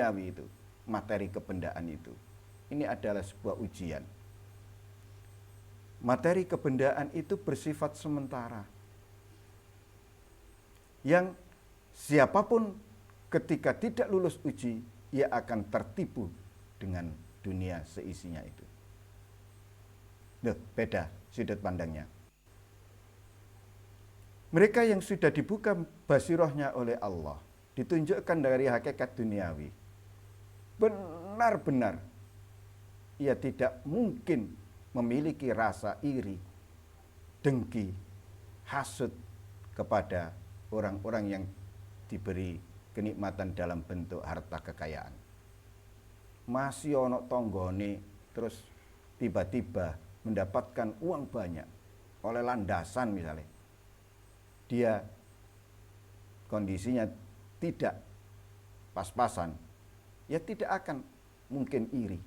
duniawi itu, materi kebendaan itu, ini adalah sebuah ujian. Materi kebendaan itu bersifat sementara. Yang siapapun ketika tidak lulus uji, ia akan tertipu dengan dunia seisinya itu. Beda sudut pandangnya. Mereka yang sudah dibuka basirohnya oleh Allah, ditunjukkan dari hakikat duniawi, benar-benar ia tidak mungkin memiliki rasa iri, dengki, hasut kepada orang-orang yang diberi kenikmatan dalam bentuk harta kekayaan. Masih ono tonggone terus tiba-tiba mendapatkan uang banyak oleh landasan misalnya. Dia kondisinya tidak pas-pasan, ya tidak akan mungkin iri.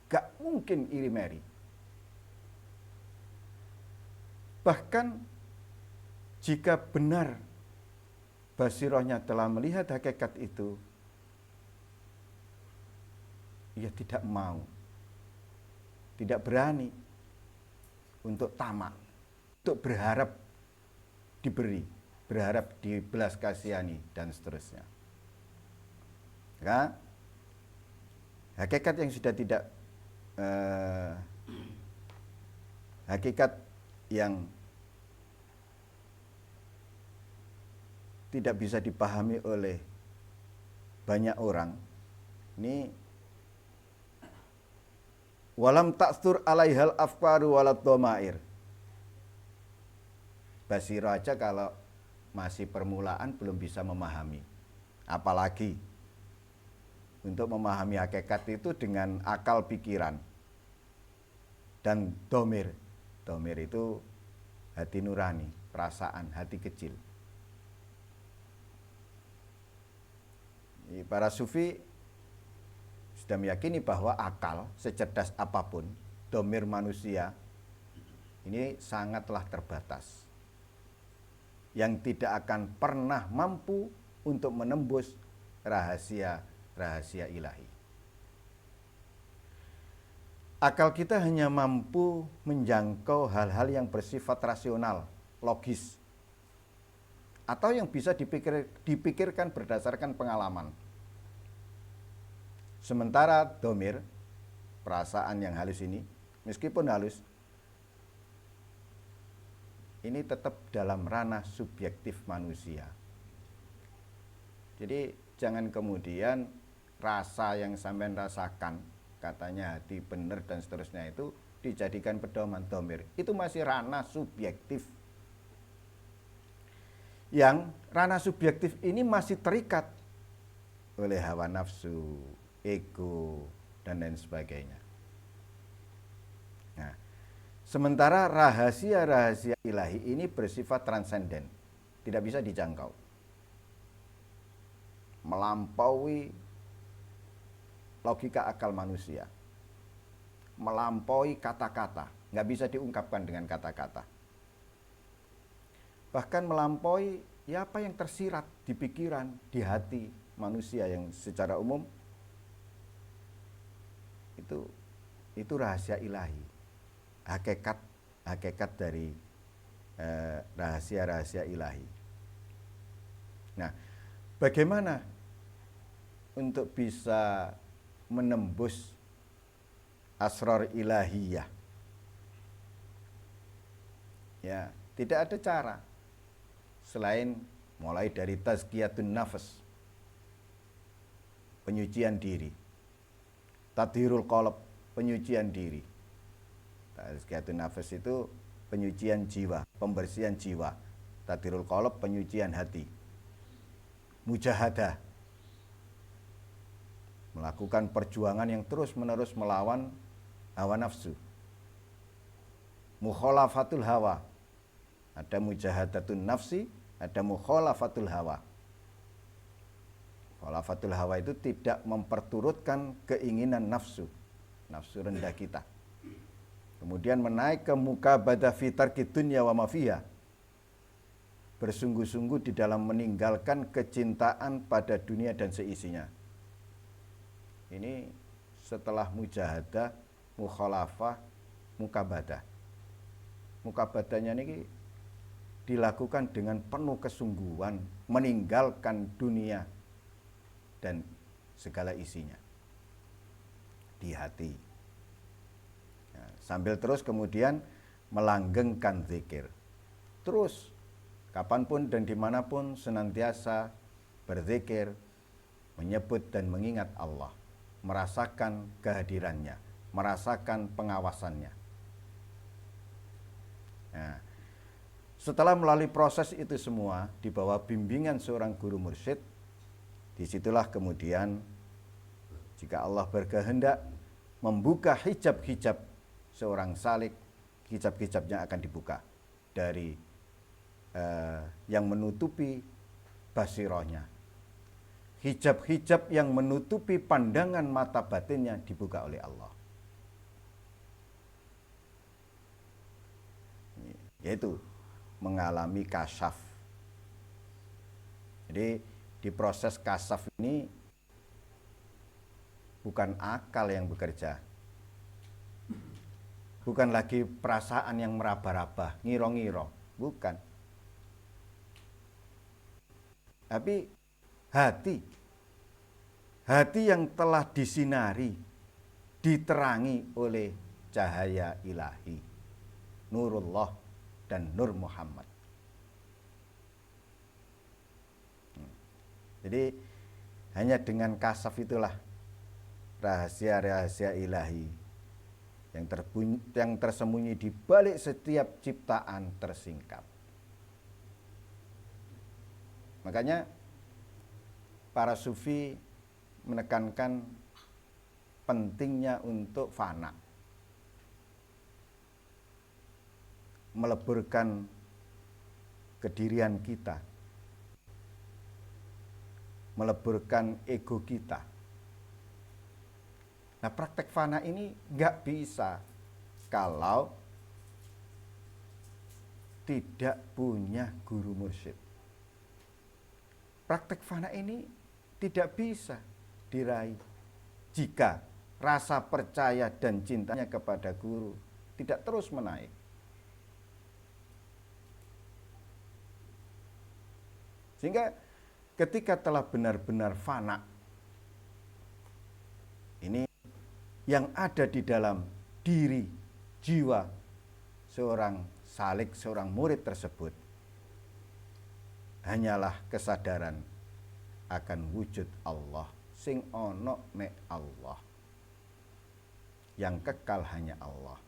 Gak mungkin iri meri. Bahkan jika benar basirohnya telah melihat hakikat itu, ia tidak mau, tidak berani untuk tamak, untuk berharap diberi, berharap dibelas kasihani dan seterusnya. Ya, hakikat yang sudah tidak hakikat yang tidak bisa dipahami oleh banyak orang ini, walam takstur alaihal afkaru walad domair. Basiro aja kalau masih permulaan belum bisa memahami, apalagi untuk memahami hakikat itu dengan akal pikiran dan domir. Domir itu hati nurani, perasaan, hati kecil. Para sufi sudah meyakini bahwa akal secerdas apapun, domir manusia ini sangatlah terbatas, yang tidak akan pernah mampu untuk menembus rahasia-rahasia ilahi. Akal kita hanya mampu menjangkau hal-hal yang bersifat rasional, logis, atau yang bisa dipikirkan berdasarkan pengalaman. Sementara domir, perasaan yang halus ini, meskipun halus, ini tetap dalam ranah subjektif manusia. Jadi jangan kemudian rasa yang sampean rasakan, katanya hati benar dan seterusnya, itu dijadikan pedoman domir. Itu masih ranah subjektif. Yang ranah subjektif ini masih terikat oleh hawa nafsu, ego, dan lain sebagainya. Nah, sementara rahasia-rahasia ilahi ini bersifat transenden, tidak bisa dijangkau, melampaui logika akal manusia, melampaui kata-kata, nggak bisa diungkapkan dengan kata-kata. Bahkan melampaui ya apa yang tersirat di pikiran, di hati manusia yang secara umum itu rahasia ilahi, hakikat dari rahasia-rahasia ilahi. Nah, bagaimana untuk bisa menembus asrar ilahiyah? Ya, tidak ada cara selain mulai dari tazkiyatun nafas, penyucian diri, tathirul qalb, penyucian diri. Tazkiyatun nafas itu penyucian jiwa, pembersihan jiwa. Tathirul qalb, penyucian hati. Mujahadah, melakukan perjuangan yang terus-menerus melawan hawa nafsu. Mukhalafatul hawa, ada mujahadatun nafsi, ada mukhalafatul hawa. Mukhalafatul hawa itu tidak memperturutkan keinginan nafsu rendah kita. Kemudian menaik ke mukabadah fi tarki dunya wa ma fiha, bersungguh-sungguh di dalam meninggalkan kecintaan pada dunia dan seisinya. Ini setelah mujahadah, mukhalafah, mukabadah. Mukabadahnya ini dilakukan dengan penuh kesungguhan, meninggalkan dunia dan segala isinya di hati. Nah, sambil terus kemudian melanggengkan zikir. Terus kapanpun dan dimanapun senantiasa berzikir, menyebut dan mengingat Allah, merasakan kehadirannya, merasakan pengawasannya. Nah, setelah melalui proses itu semua di bawah bimbingan seorang guru mursyid, disitulah kemudian jika Allah berkehendak membuka hijab-hijab seorang salik, hijab-hijabnya akan dibuka dari yang menutupi basirohnya. Hijab-hijab yang menutupi pandangan mata batinnya dibuka oleh Allah. Yaitu mengalami kasyaf. Jadi di proses kasyaf ini bukan akal yang bekerja, bukan lagi perasaan yang meraba-raba, ngiro-ngiro, bukan. Tapi hati yang telah disinari, diterangi oleh cahaya ilahi, nurullah dan nur Muhammad. Jadi hanya dengan kasaf itulah rahasia-rahasia ilahi yang tersembunyi di balik setiap ciptaan tersingkap. Makanya para sufi menekankan pentingnya untuk fana, meleburkan kedirian kita, meleburkan ego kita. Nah, praktek fana ini nggak bisa kalau tidak punya guru mursyid. Praktek fana ini tidak bisa diraih jika rasa percaya dan cintanya kepada guru tidak terus menaik. Sehingga ketika telah benar-benar fana, ini yang ada di dalam diri, jiwa seorang salik, seorang murid tersebut hanyalah kesadaran akan wujud Allah, sing ono mek Allah, yang kekal hanya Allah.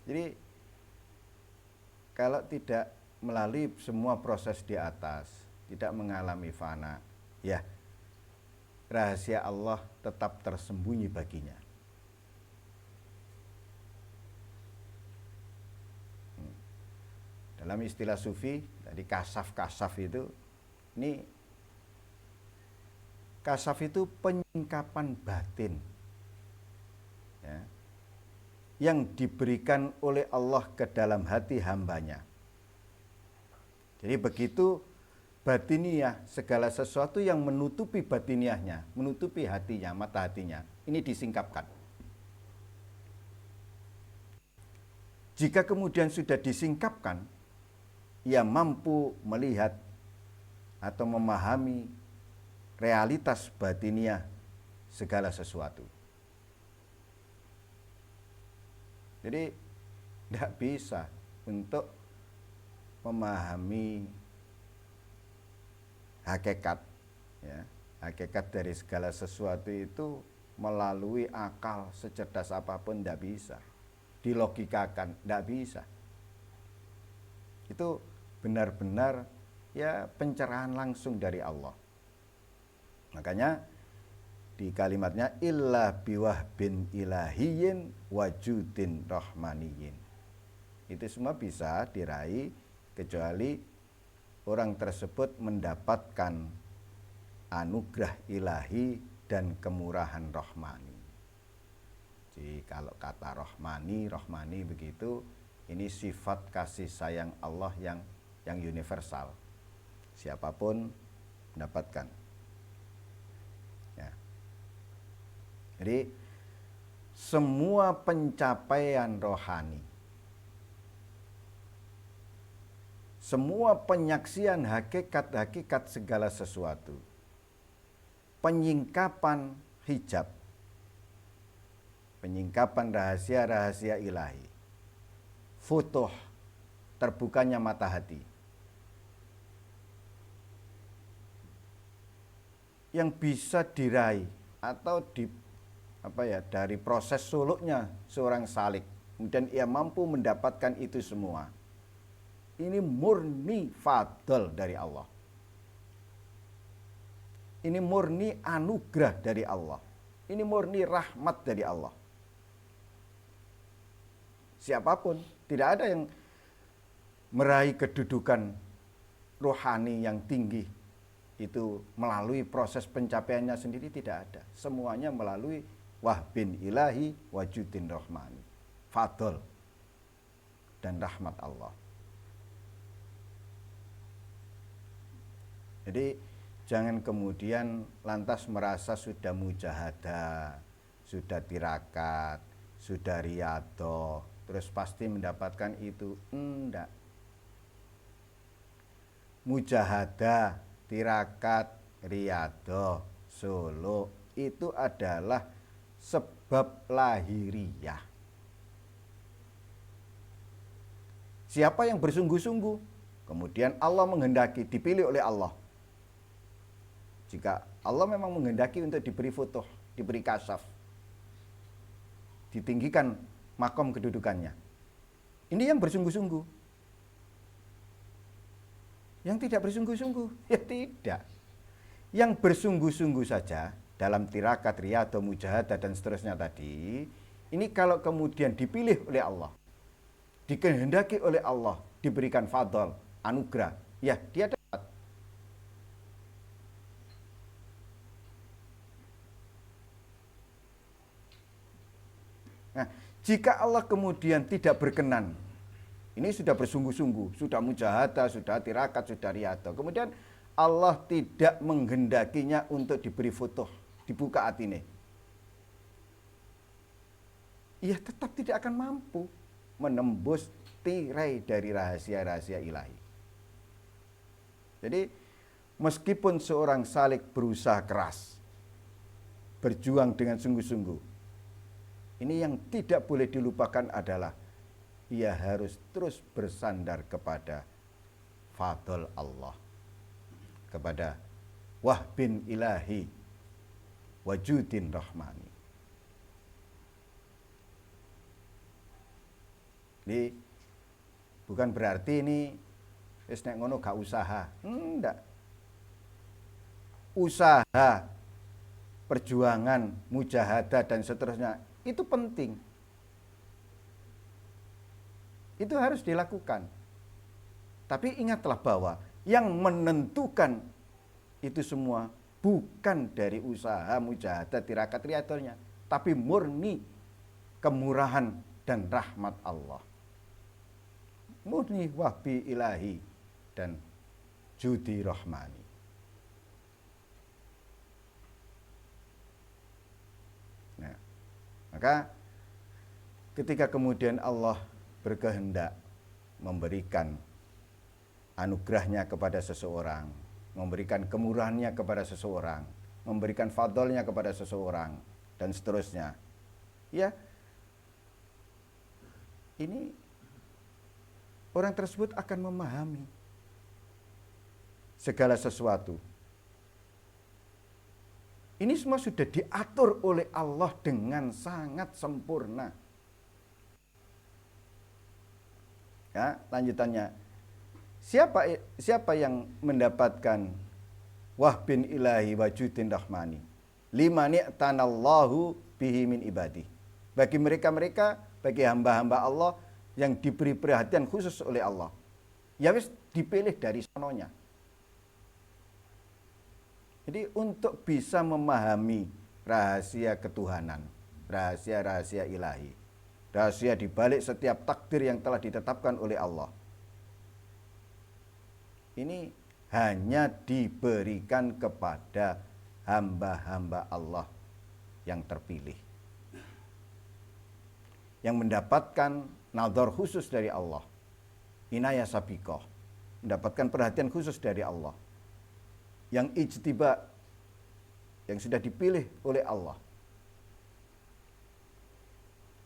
Jadi kalau tidak melalui semua proses di atas, tidak mengalami fana, ya rahasia Allah tetap tersembunyi baginya. Dalam istilah sufi, dari kasaf-kasaf itu, ini kasaf itu penyingkapan batin, ya, yang diberikan oleh Allah ke dalam hati hambanya. Jadi begitu batiniah, segala sesuatu yang menutupi batiniahnya, menutupi hatinya, mata hatinya, ini disingkapkan. Jika kemudian sudah disingkapkan, ia mampu melihat atau memahami realitas batiniah segala sesuatu. Jadi tidak bisa untuk memahami hakikat, ya, hakikat dari segala sesuatu itu melalui akal secerdas apapun tidak bisa, dilogikakan tidak bisa. Itu benar-benar ya pencerahan langsung dari Allah. Makanya di kalimatnya illa biwahbin ilahiyin wajudin rahmaniyin, itu semua bisa diraih kecuali orang tersebut mendapatkan anugerah ilahi dan kemurahan rohmani. Jadi kalau kata rohmani begitu, ini sifat kasih sayang Allah yang universal. Siapapun mendapatkan. Jadi semua pencapaian rohani, semua penyaksian hakikat-hakikat segala sesuatu, penyingkapan hijab, penyingkapan rahasia-rahasia ilahi, futuh, terbukanya mata hati, yang bisa diraih atau dari proses suluknya seorang salik, kemudian ia mampu mendapatkan itu semua. Ini murni fadl dari Allah. Ini murni anugerah dari Allah. Ini murni rahmat dari Allah. Siapapun, tidak ada yang meraih kedudukan rohani yang tinggi itu melalui proses pencapaiannya sendiri, tidak ada. Semuanya melalui wahbin ilahi wajudin rahmani, fadl dan rahmat Allah. Jadi jangan kemudian lantas merasa sudah mujahadah, sudah tirakat, sudah riyadhah, terus pasti mendapatkan itu. Enggak. Mujahadah, tirakat, riyadhah, suluk itu adalah sebab lahiriah. Siapa yang bersungguh-sungguh, kemudian Allah menghendaki, dipilih oleh Allah. Jika Allah memang menghendaki untuk diberi futuh, diberi kasyaf, ditinggikan makom kedudukannya, ini yang bersungguh-sungguh. Yang tidak bersungguh-sungguh, ya tidak. Yang bersungguh-sungguh saja dalam tirakat, riyadhah, mujahadah dan seterusnya tadi, ini kalau kemudian dipilih oleh Allah, dikehendaki oleh Allah, diberikan fadl, anugerah, ya dia dapat. Nah, jika Allah kemudian tidak berkenan, ini sudah bersungguh-sungguh, sudah mujahadah, sudah tirakat, sudah riyadhah, kemudian Allah tidak menghendakinya untuk diberi futuh, dibuka hati ini, ia tetap tidak akan mampu menembus tirai dari rahasia-rahasia ilahi. Jadi meskipun seorang salik berusaha keras, berjuang dengan sungguh-sungguh, ini yang tidak boleh dilupakan adalah ia harus terus bersandar kepada fadl Allah, kepada wahbin ilahi wajudin rahmani. Jadi bukan berarti ini wis nek ngono gak usaha. Enggak. Usaha, perjuangan, mujahadah dan seterusnya itu penting. Itu harus dilakukan. Tapi ingatlah bahwa yang menentukan itu semua bukan dari usaha, mujahadah, tirakat, riyadhahnya, tapi murni kemurahan dan rahmat Allah. Murni wahbi ilahi dan judi rahmani. Nah, maka ketika kemudian Allah berkehendak memberikan anugerahnya kepada seseorang, memberikan kemurahannya kepada seseorang, memberikan fadlnya kepada seseorang, dan seterusnya, ya, ini orang tersebut akan memahami segala sesuatu. Ini semua sudah diatur oleh Allah dengan sangat sempurna. Ya, lanjutannya. Siapa yang mendapatkan wahbin ilahi wajudin rahmani? Liman i'tanallahu bihi min ibadih. Bagi mereka-mereka, bagi hamba-hamba Allah yang diberi perhatian khusus oleh Allah. Ya wis dipilih dari sononya. Jadi untuk bisa memahami rahasia ketuhanan, rahasia-rahasia ilahi, rahasia di balik setiap takdir yang telah ditetapkan oleh Allah, ini hanya diberikan kepada hamba-hamba Allah yang terpilih, yang mendapatkan nazar khusus dari Allah, inayah sabiqah, mendapatkan perhatian khusus dari Allah, yang ijtiba, yang sudah dipilih oleh Allah.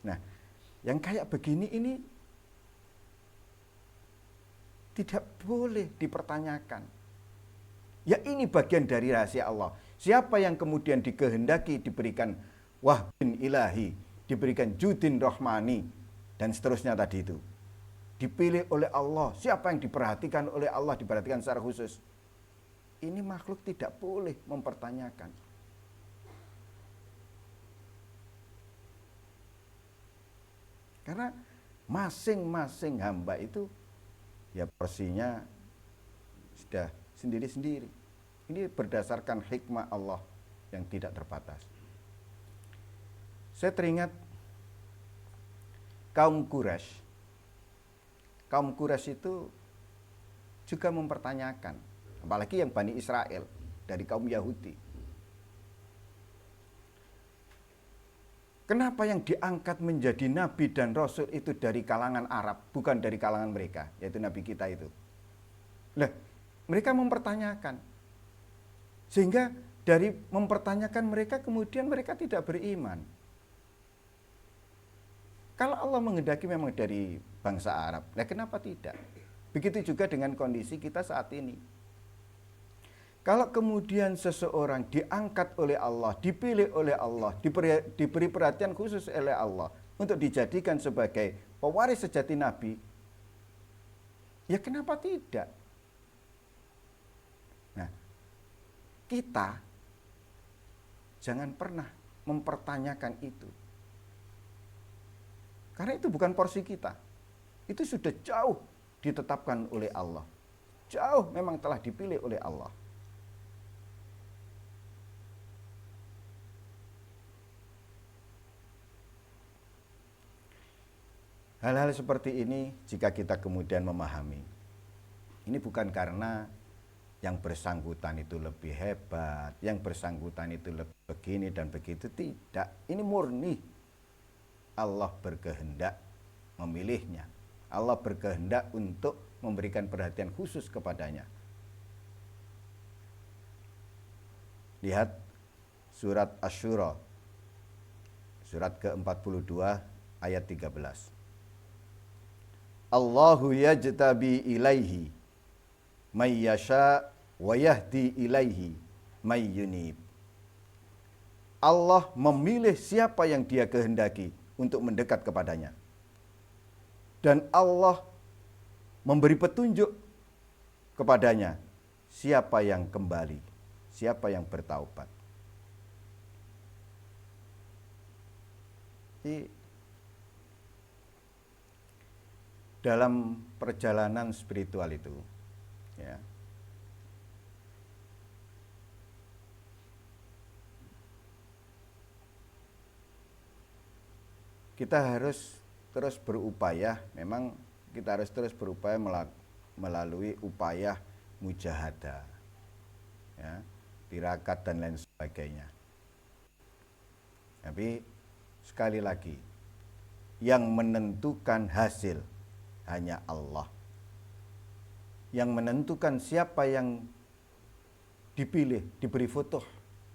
Nah, yang kayak begini ini tidak boleh dipertanyakan. Ya, ini bagian dari rahasia Allah. Siapa yang kemudian dikehendaki diberikan wahbin ilahi, diberikan judin rahmani, dan seterusnya tadi itu, dipilih oleh Allah. Siapa yang diperhatikan oleh Allah, diperhatikan secara khusus. Ini makhluk tidak boleh mempertanyakan. Karena masing-masing hamba itu ya porsinya sudah sendiri-sendiri. Ini berdasarkan hikmah Allah yang tidak terbatas. Saya teringat kaum Quraisy. Kaum Quraisy itu juga mempertanyakan, apalagi yang Bani Israel dari kaum Yahudi. Kenapa yang diangkat menjadi nabi dan rasul itu dari kalangan Arab, bukan dari kalangan mereka, yaitu nabi kita itu? Nah, mereka mempertanyakan. Sehingga dari mempertanyakan mereka, kemudian mereka tidak beriman. Kalau Allah menghendaki memang dari bangsa Arab, nah kenapa tidak? Begitu juga dengan kondisi kita saat ini. Kalau kemudian seseorang diangkat oleh Allah, dipilih oleh Allah, diberi perhatian khusus oleh Allah untuk dijadikan sebagai pewaris sejati Nabi, ya kenapa tidak? Nah, kita jangan pernah mempertanyakan itu. Karena itu bukan porsi kita. Itu sudah jauh ditetapkan oleh Allah. Jauh memang telah dipilih oleh Allah. Hal-hal seperti ini jika kita kemudian memahami, ini bukan karena yang bersangkutan itu lebih hebat, yang bersangkutan itu lebih begini dan begitu, tidak. Ini murni Allah berkehendak memilihnya. Allah berkehendak untuk memberikan perhatian khusus kepadanya. Lihat surat Asy-Syura, surat ke-42 ayat 13. Allahu yajtabi ilaihi may yasha wa yahdi ilaihi may yunib. Allah memilih siapa yang Dia kehendaki untuk mendekat kepadanya. Dan Allah memberi petunjuk kepadanya siapa yang kembali, siapa yang bertaubat. Jadi, dalam perjalanan spiritual itu, ya, kita harus terus berupaya, memang kita harus terus berupaya melalui upaya mujahadah, ya, tirakat dan lain sebagainya. Tapi sekali lagi, yang menentukan hasil hanya Allah. Yang menentukan siapa yang dipilih, diberi futuh,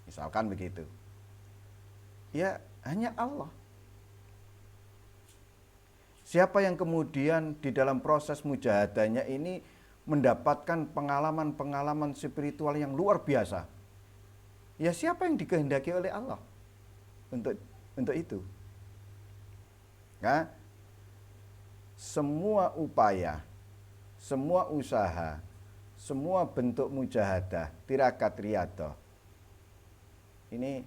misalkan begitu, ya hanya Allah. Siapa yang kemudian di dalam proses mujahadahnya ini mendapatkan pengalaman-pengalaman spiritual yang luar biasa, ya siapa yang dikehendaki oleh Allah untuk itu. Nah, semua upaya, semua usaha, semua bentuk mujahadah, tirakat riyadhah, ini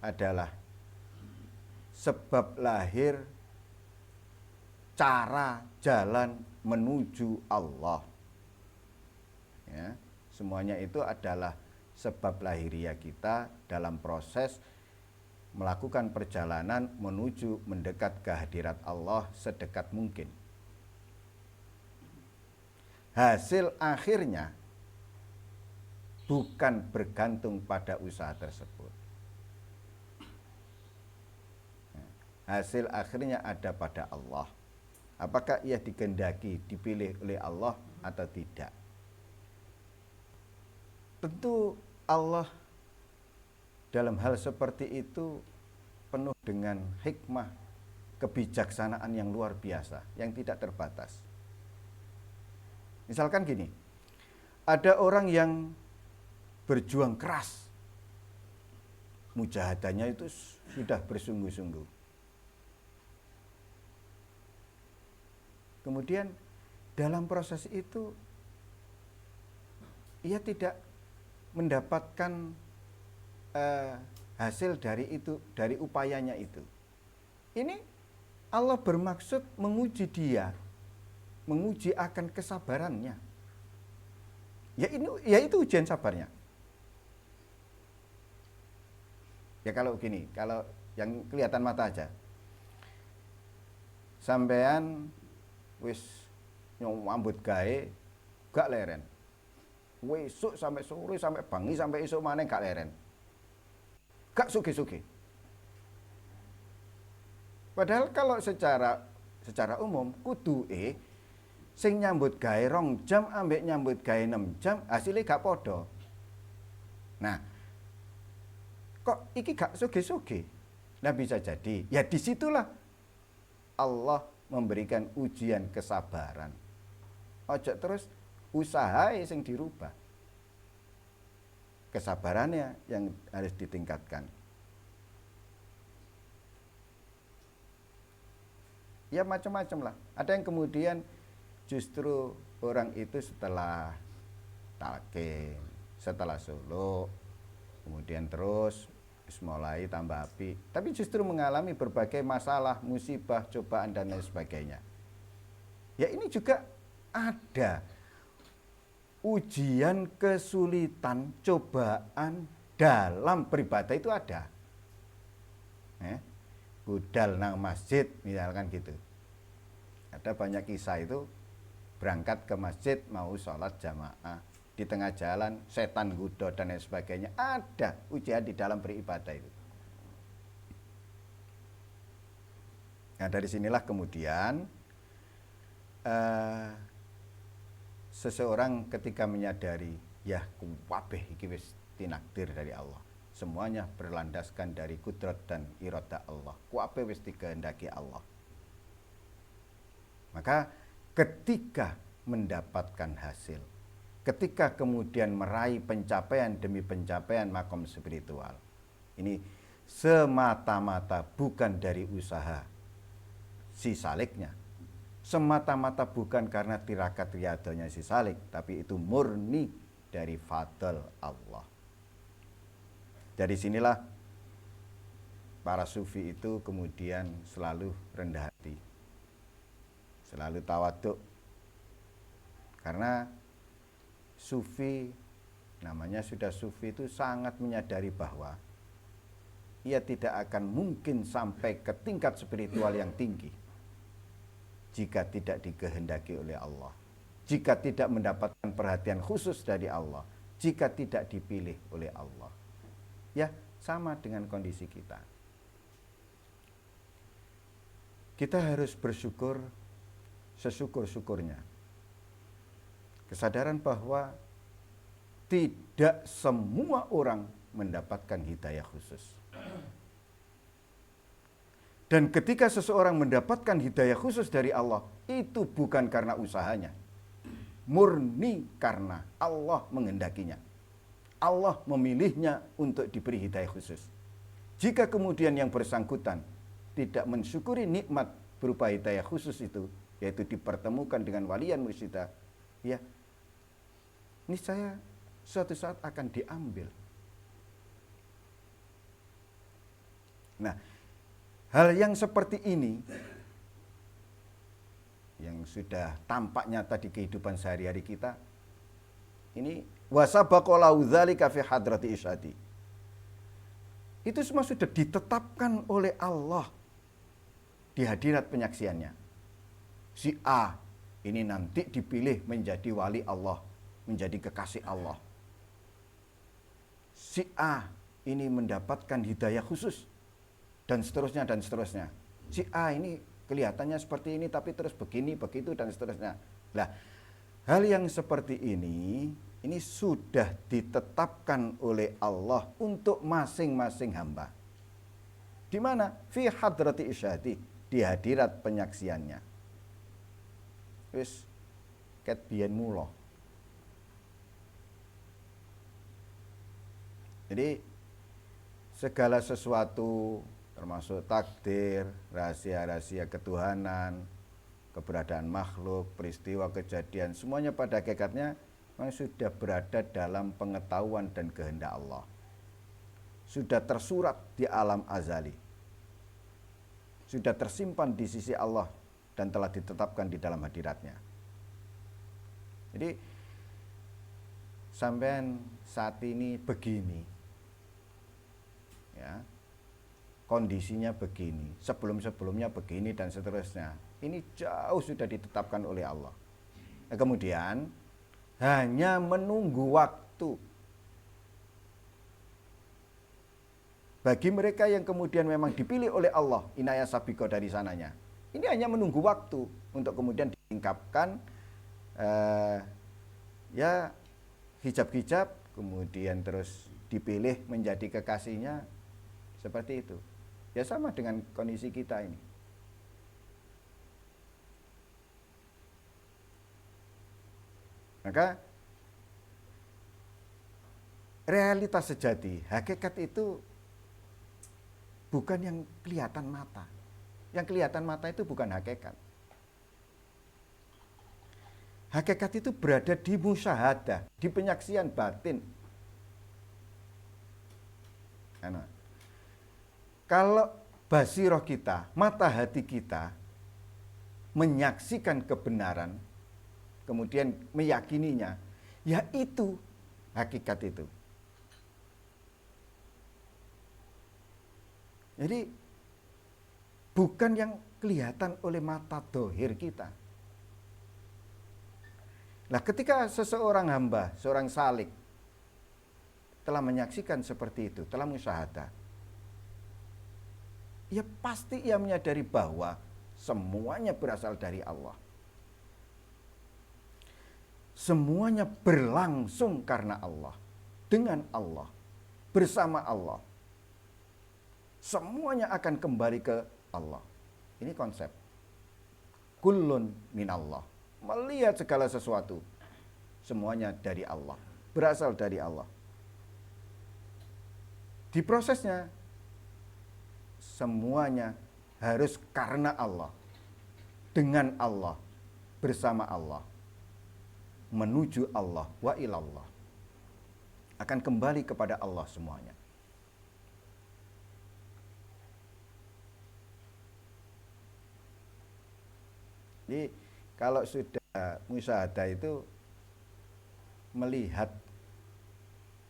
adalah sebab lahir cara jalan menuju Allah. Ya, semuanya itu adalah sebab lahiriah kita dalam proses melakukan perjalanan menuju mendekat ke hadirat Allah sedekat mungkin. Hasil akhirnya bukan bergantung pada usaha tersebut. hasil akhirnya ada pada Allah. Apakah ia dikehendaki, dipilih oleh Allah atau tidak? Tentu Allah dalam hal seperti itu penuh dengan hikmah, kebijaksanaan yang luar biasa, yang tidak terbatas. Misalkan gini, ada orang yang berjuang keras, mujahadahnya itu sudah bersungguh-sungguh. Kemudian dalam proses itu ia tidak mendapatkan hasil dari itu, dari upayanya itu. Ini Allah bermaksud menguji dia, menguji akan kesabarannya. Ya itu ujian sabarnya. Ya kalau gini, kalau yang kelihatan mata aja, sampean wis nyambut gawe gak leren, wesuk sampai sore sampai bengi sampai esuk maneh gak leren, gak sugih-sugih. Padahal kalau secara umum kudu sing nyambut gawe 2 jam ambek nyambut gawe 6 jam hasilnya gak podo. Nah, kok iki gak sugih-sugih? Nah bisa jadi ya disitulah Allah memberikan ujian kesabaran. Ojo terus usaha sing dirubah. Kesabarannya yang harus ditingkatkan. Ya macam-macam lah. Ada yang kemudian justru orang itu setelah talqin, setelah suluk, kemudian terus mulai tambah api, tapi justru mengalami berbagai masalah, musibah, cobaan dan lain sebagainya. Ya ini juga ada ujian, kesulitan, cobaan dalam beribadah itu ada. Budal nang masjid misalkan gitu. Ada banyak kisah itu, berangkat ke masjid mau sholat jamaah, di tengah jalan setan gudo dan lain sebagainya. Ada ujian di dalam beribadah itu. Nah dari sinilah kemudian seseorang ketika menyadari ya kuwabeh iki wis tinakdir dari Allah, semuanya berlandaskan dari kudrat dan iradah Allah, kuwabeh wis dikehendaki Allah, maka ketika mendapatkan hasil, ketika kemudian meraih pencapaian demi pencapaian makom spiritual, ini semata-mata bukan dari usaha si saliknya, semata-mata bukan karena tirakat riadonya si salik, tapi itu murni dari fadl Allah. Dari sinilah para sufi itu kemudian selalu rendah hati, selalu tawaduk, karena sufi, namanya sudah sufi itu sangat menyadari bahwa ia tidak akan mungkin sampai ke tingkat spiritual yang tinggi jika tidak dikehendaki oleh Allah, jika tidak mendapatkan perhatian khusus dari Allah, jika tidak dipilih oleh Allah. Ya, sama dengan kondisi kita. Kita harus bersyukur sesyukur-syukurnya. Kesadaran bahwa tidak semua orang mendapatkan hidayah khusus. Dan ketika seseorang mendapatkan hidayah khusus dari Allah, itu bukan karena usahanya, murni karena Allah menghendakinya. Allah memilihnya untuk diberi hidayah khusus. Jika kemudian yang bersangkutan tidak mensyukuri nikmat berupa hidayah khusus itu, yaitu dipertemukan dengan walian mursyida, ya niscaya suatu saat akan diambil. Nah, hal yang seperti ini yang sudah tampak nyata di kehidupan sehari-hari kita, ini wasabaqalahu dzalika fi hadrati isyati. Itu semua sudah ditetapkan oleh Allah di hadirat penyaksiannya. Si A ini nanti dipilih menjadi wali Allah, menjadi kekasih Allah. Si A ini mendapatkan hidayah khusus, dan seterusnya dan seterusnya. Si A ini kelihatannya seperti ini tapi terus begini, begitu dan seterusnya. Nah, hal yang seperti ini sudah ditetapkan oleh Allah untuk masing-masing hamba. Di mana? Fi hadrati isyadi, di hadirat penyaksiannya. Wis ket biyen mula. Jadi segala sesuatu termasuk takdir, rahasia-rahasia ketuhanan, keberadaan makhluk, peristiwa, kejadian, semuanya pada hakikatnya memang sudah berada dalam pengetahuan dan kehendak Allah. Sudah tersurat di alam azali. Sudah tersimpan di sisi Allah dan telah ditetapkan di dalam hadiratnya. Jadi sampean saat ini begini, ya, kondisinya begini, sebelum-sebelumnya begini dan seterusnya. Ini jauh sudah ditetapkan oleh Allah. Nah, kemudian hanya menunggu waktu bagi mereka yang kemudian memang dipilih oleh Allah, inayah sabiko dari sananya. Ini hanya menunggu waktu untuk kemudian ditingkapkan ya hijab-hijab, kemudian terus dipilih menjadi kekasihnya, seperti itu. Ya sama dengan kondisi kita ini. Maka realitas sejati, hakikat itu bukan yang kelihatan mata. Yang kelihatan mata itu bukan hakikat. Hakikat itu berada di musyahadah, di penyaksian batin. Karena kalau basiroh kita, mata hati kita menyaksikan kebenaran, kemudian meyakininya, ya itu hakikat itu. Jadi bukan yang kelihatan oleh mata dohir kita. Nah, ketika seseorang hamba, seorang salik telah menyaksikan seperti itu, telah musyahadah, ya pasti ia menyadari bahwa semuanya berasal dari Allah. Semuanya berlangsung karena Allah, dengan Allah, bersama Allah. Semuanya akan kembali ke Allah. Ini konsep. Kullun minallah. Melihat segala sesuatu, semuanya dari Allah, berasal dari Allah. Di prosesnya, semuanya harus karena Allah, dengan Allah, bersama Allah, menuju Allah, wa ilallah. Akan kembali kepada Allah semuanya. Jadi kalau sudah musyahadah itu melihat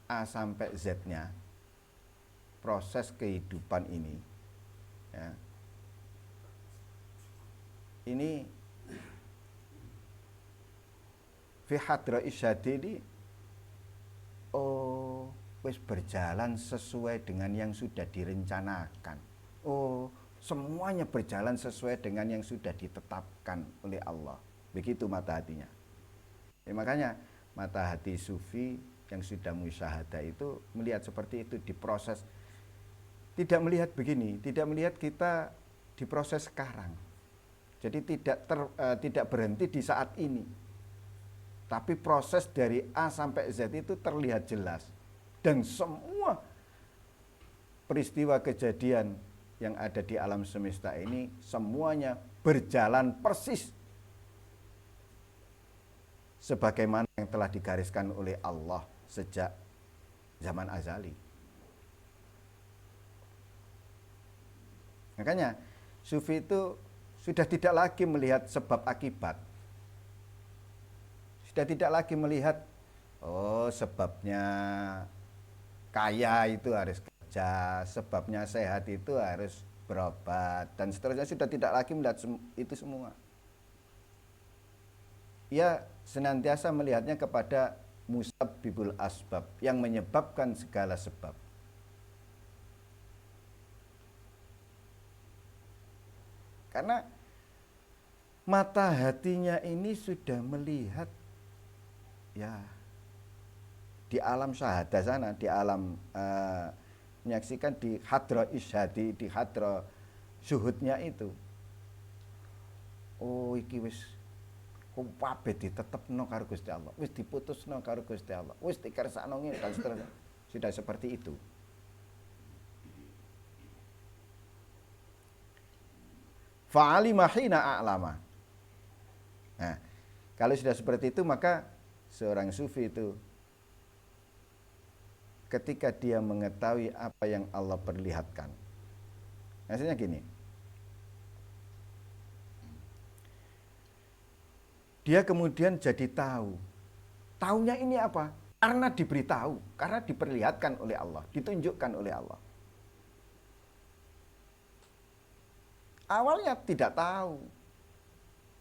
A sampai Z-nya, proses kehidupan ini, ya, ini fi hadra isyadi ini, oh, wis berjalan sesuai dengan yang sudah direncanakan. Oh, semuanya berjalan sesuai dengan yang sudah ditetapkan oleh Allah. Begitu mata hatinya. Ya, makanya mata hati sufi yang sudah musyahadah itu melihat seperti itu, diproses. Tidak melihat begini, tidak melihat kita diproses sekarang. Jadi tidak berhenti di saat ini. Tapi proses dari A sampai Z itu terlihat jelas. Dan semua peristiwa kejadian yang ada di alam semesta ini semuanya berjalan persis sebagaimana yang telah digariskan oleh Allah sejak zaman azali. Makanya sufi itu sudah tidak lagi melihat sebab akibat. Sudah tidak lagi melihat, oh sebabnya kaya itu harus kerja, sebabnya sehat itu harus berobat, dan seterusnya. Sudah tidak lagi melihat itu semua. Ia senantiasa melihatnya kepada musabbibul asbab, yang menyebabkan segala sebab. Karena mata hatinya ini sudah melihat ya di alam syahada sana, di alam menyaksikan di hadra isyhadi, di hadra syuhudnya itu. Oh iki wis kabeh ditetepno karo Gusti Allah, wis diputusno karo Gusti Allah, wis dikersakno ngene dan seterusnya. Sudah seperti itu. Fa'alima hina a'lama. Nah, kalau sudah seperti itu maka seorang sufi itu ketika dia mengetahui apa yang Allah perlihatkan. Maksudnya gini. Dia kemudian jadi tahu. Taunya ini apa? Karena diberitahu, karena diperlihatkan oleh Allah, ditunjukkan oleh Allah. Awalnya tidak tahu.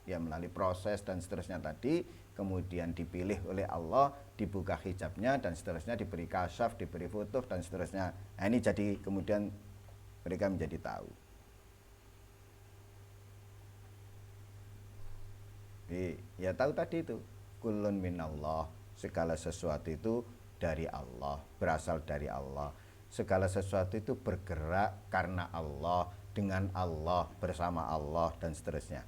Ya melalui proses dan seterusnya tadi, kemudian dipilih oleh Allah, dibuka hijabnya dan seterusnya, diberi kasyaf, diberi futuh dan seterusnya. Nah, ini jadi kemudian mereka menjadi tahu. Ya tahu tadi itu, kullun minallah, segala sesuatu itu dari Allah, berasal dari Allah. Segala sesuatu itu bergerak karena Allah, dengan Allah, bersama Allah dan seterusnya.